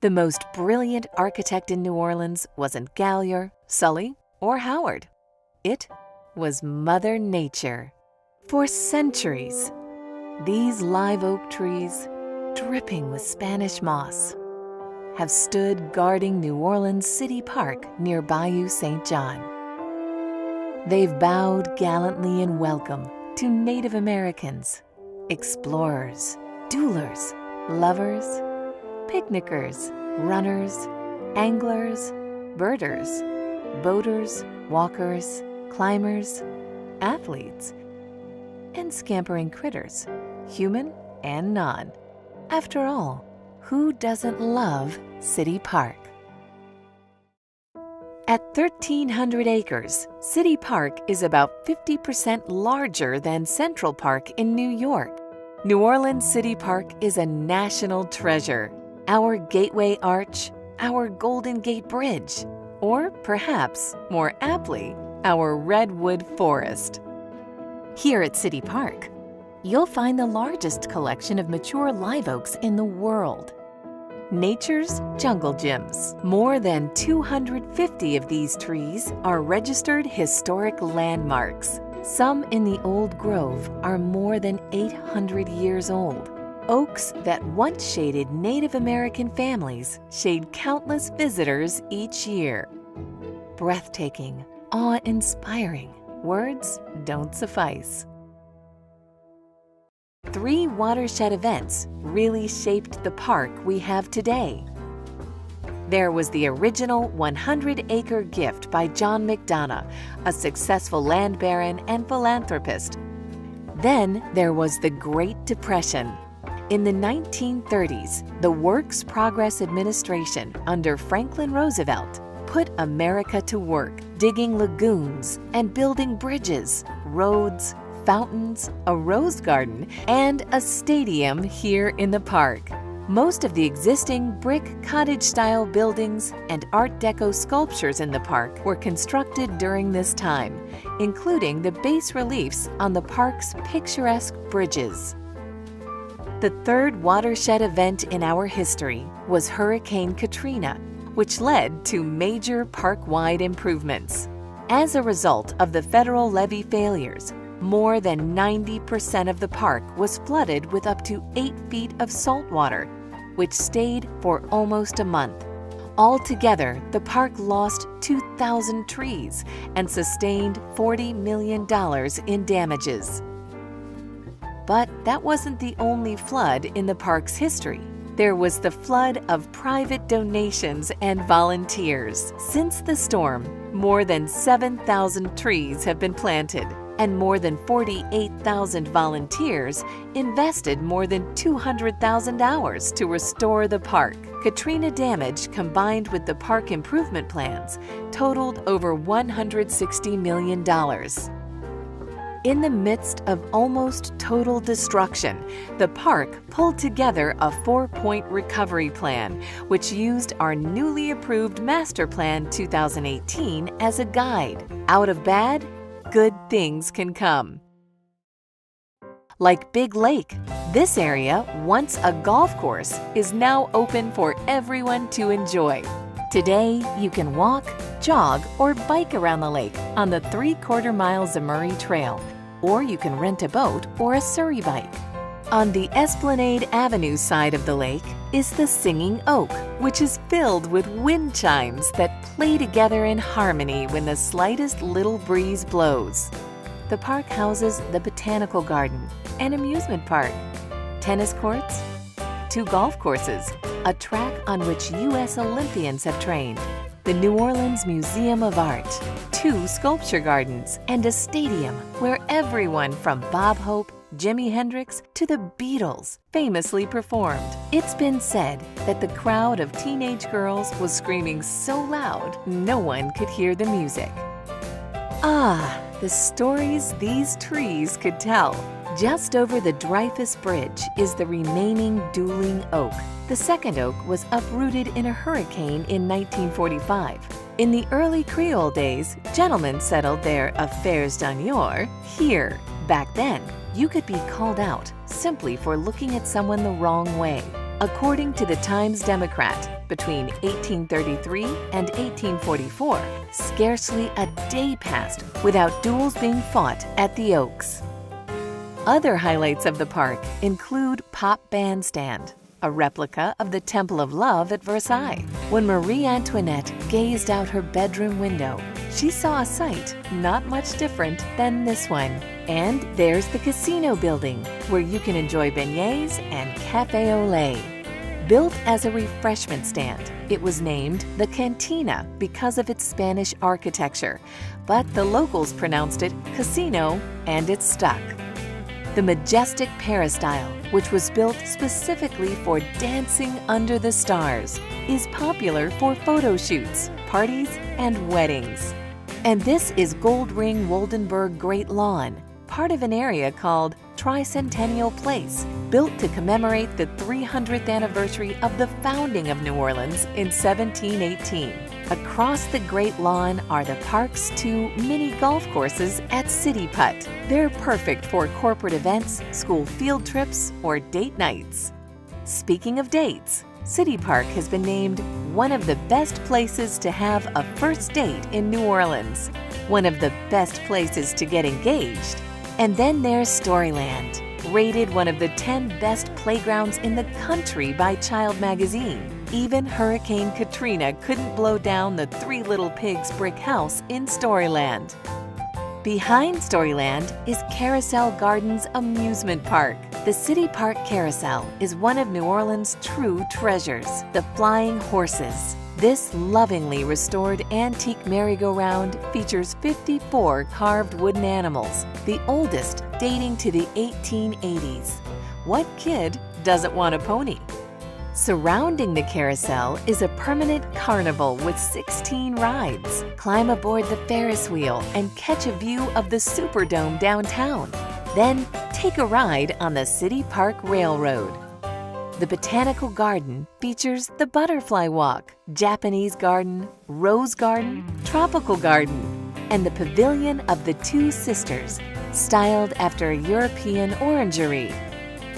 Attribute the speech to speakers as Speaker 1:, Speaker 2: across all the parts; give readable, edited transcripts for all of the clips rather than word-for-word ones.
Speaker 1: The most brilliant architect in New Orleans wasn't Gallier, Sully, or Howard. It was Mother Nature. For centuries, these live oak trees, dripping with Spanish moss, have stood guarding New Orleans City Park near Bayou St. John. They've bowed gallantly in welcome to Native Americans, explorers, duelers, lovers, picnickers, runners, anglers, birders, boaters, walkers, climbers, athletes, and scampering critters, human and non. After all, who doesn't love City Park? At 1,300 acres, City Park is about 50% larger than Central Park in New York. New Orleans City Park is a national treasure, our Gateway Arch, our Golden Gate Bridge, or perhaps, more aptly, our Redwood Forest. Here at City Park, you'll find the largest collection of mature live oaks in the world. Nature's jungle gyms. More than 250 of these trees are registered historic landmarks. Some in the old grove are more than 800 years old. Oaks that once shaded Native American families shade countless visitors each year. Breathtaking, awe-inspiring, words don't suffice. 3 watershed events really shaped the park we have today. There was the original 100-acre gift by John McDonough, a successful land baron and philanthropist. Then there was the Great Depression. In the 1930s, the Works Progress Administration under Franklin Roosevelt put America to work digging lagoons and building bridges, roads, fountains, a rose garden, and a stadium here in the park. Most of the existing brick cottage-style buildings and Art Deco sculptures in the park were constructed during this time, including the bas reliefs on the park's picturesque bridges. The third watershed event in our history was Hurricane Katrina, which led to major park-wide improvements. As a result of the federal levee failures, more than 90% of the park was flooded with up to 8 feet of salt water, which stayed for almost a month. Altogether, the park lost 2,000 trees and sustained $40 million in damages. But that wasn't the only flood in the park's history. There was the flood of private donations and volunteers. Since the storm, more than 7,000 trees have been planted, and more than 48,000 volunteers invested more than 200,000 hours to restore the park. Katrina damage, combined with the park improvement plans, totaled over $160 million. In the midst of almost total destruction, the park pulled together a 4-point recovery plan, which used our newly approved Master Plan 2018 as a guide. Out of bad, good things can come. Like Big Lake, this area, once a golf course, is now open for everyone to enjoy. Today, you can walk, jog, or bike around the lake on the 3/4-mile Zamurray Trail, or you can rent a boat or a Surrey bike. On the Esplanade Avenue side of the lake is the Singing Oak, which is filled with wind chimes that play together in harmony when the slightest little breeze blows. The park houses the Botanical Garden, an amusement park, tennis courts, 2 golf courses, a track on which U.S. Olympians have trained, the New Orleans Museum of Art, 2 sculpture gardens, and a stadium where everyone from Bob Hope, Jimi Hendrix, to the Beatles famously performed. It's been said that the crowd of teenage girls was screaming so loud no one could hear the music. Ah, the stories these trees could tell. Just over the Dreyfus Bridge is the remaining dueling oak. The second oak was uprooted in a hurricane in 1945. In the early Creole days, gentlemen settled their affairs d'honneur here. Back then, you could be called out simply for looking at someone the wrong way. According to the Times-Democrat, between 1833 and 1844, scarcely a day passed without duels being fought at the Oaks. Other highlights of the park include Pop Bandstand, a replica of the Temple of Love at Versailles. When Marie Antoinette gazed out her bedroom window, she saw a sight not much different than this one. And there's the casino building, where you can enjoy beignets and café au lait. Built as a refreshment stand, it was named the Cantina because of its Spanish architecture, but the locals pronounced it casino, and it stuck. The majestic peristyle, which was built specifically for dancing under the stars, is popular for photo shoots, parties, and weddings. And this is Gold Ring Woldenberg Great Lawn, part of an area called Tricentennial Place, built to commemorate the 300th anniversary of the founding of New Orleans in 1718. Across the Great Lawn are the park's 2 mini golf courses at City Putt. They're perfect for corporate events, school field trips, or date nights. Speaking of dates, City Park has been named one of the best places to have a first date in New Orleans, one of the best places to get engaged. And then there's Storyland, rated one of the 10 best playgrounds in the country by Child Magazine. Even Hurricane Katrina couldn't blow down the 3 Little Pigs brick house in Storyland. Behind Storyland is Carousel Gardens Amusement Park. The City Park Carousel is one of New Orleans' true treasures, the flying horses. This lovingly restored antique merry-go-round features 54 carved wooden animals, the oldest dating to the 1880s. What kid doesn't want a pony? Surrounding the carousel is a permanent carnival with 16 rides. Climb aboard the Ferris wheel and catch a view of the Superdome downtown. Then take a ride on the City Park Railroad. The Botanical Garden features the Butterfly Walk, Japanese Garden, Rose Garden, Tropical Garden, and the Pavilion of the Two Sisters, styled after a European orangery.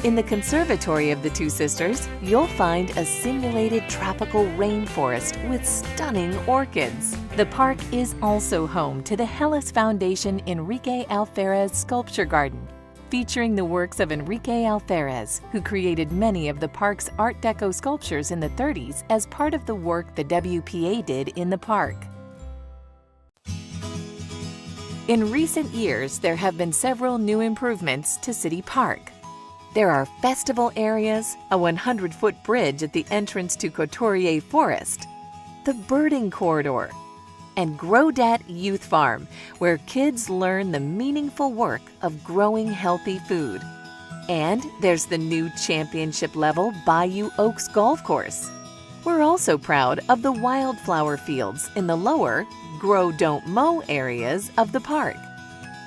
Speaker 1: In the Conservatory of the Two Sisters, you'll find a simulated tropical rainforest with stunning orchids. The park is also home to the Hellas Foundation Enrique Alferez Sculpture Garden, featuring the works of Enrique Alferez, who created many of the park's Art Deco sculptures in the 30s as part of the work the WPA did in the park. In recent years, there have been several new improvements to City Park. There are festival areas, a 100-foot bridge at the entrance to Couturier Forest, the birding corridor, and Grodat Youth Farm, where kids learn the meaningful work of growing healthy food. And there's the new championship-level Bayou Oaks Golf Course. We're also proud of the wildflower fields in the lower Grow Don't Mow areas of the park.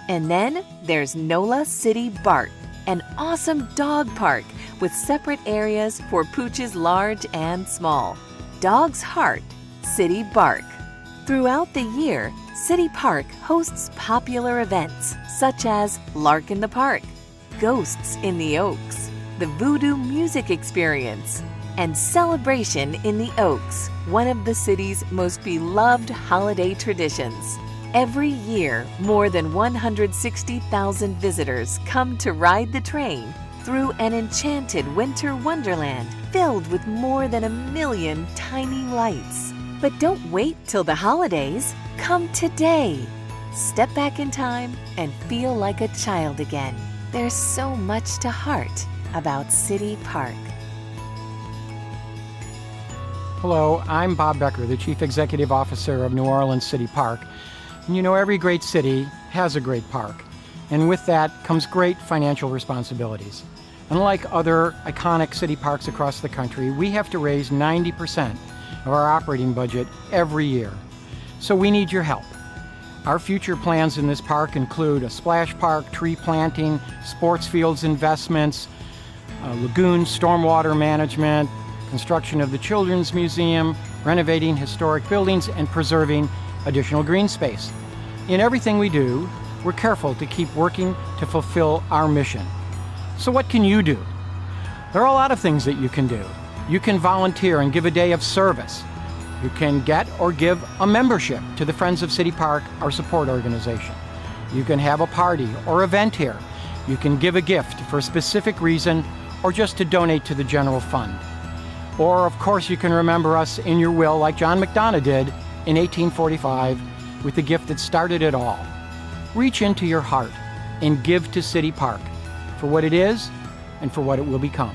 Speaker 1: And then there's NOLA City Bark, an awesome dog park with separate areas for pooches large and small. Dog's Heart, City Bark. Throughout the year, City Park hosts popular events such as Lark in the Park, Ghosts in the Oaks, the Voodoo Music Experience, and Celebration in the Oaks, one of the city's most beloved holiday traditions. Every year, more than 160,000 visitors come to ride the train through an enchanted winter wonderland filled with more than 1 million tiny lights. But don't wait till the holidays. Come today. Step back in time and feel like a child again. There's so much to heart about City Park.
Speaker 2: Hello, I'm Bob Becker, the Chief Executive Officer of New Orleans City Park. And you know, every great city has a great park, and with that comes great financial responsibilities. Unlike other iconic city parks across the country, we have to raise 90% of our operating budget every year. So we need your help. Our future plans in this park include a splash park, tree planting, sports fields investments, lagoon stormwater management, construction of the Children's Museum, renovating historic buildings, and preserving additional green space. In everything we do, we're careful to keep working to fulfill our mission. So what can you do? There are a lot of things that you can do. You can volunteer and give a day of service. You can get or give a membership to the Friends of City Park, our support organization. You can have a party or event here. You can give a gift for a specific reason or just to donate to the general fund. Or, of course, you can remember us in your will like John McDonough did in 1845 with the gift that started it all. Reach into your heart and give to City Park for what it is and for what it will become.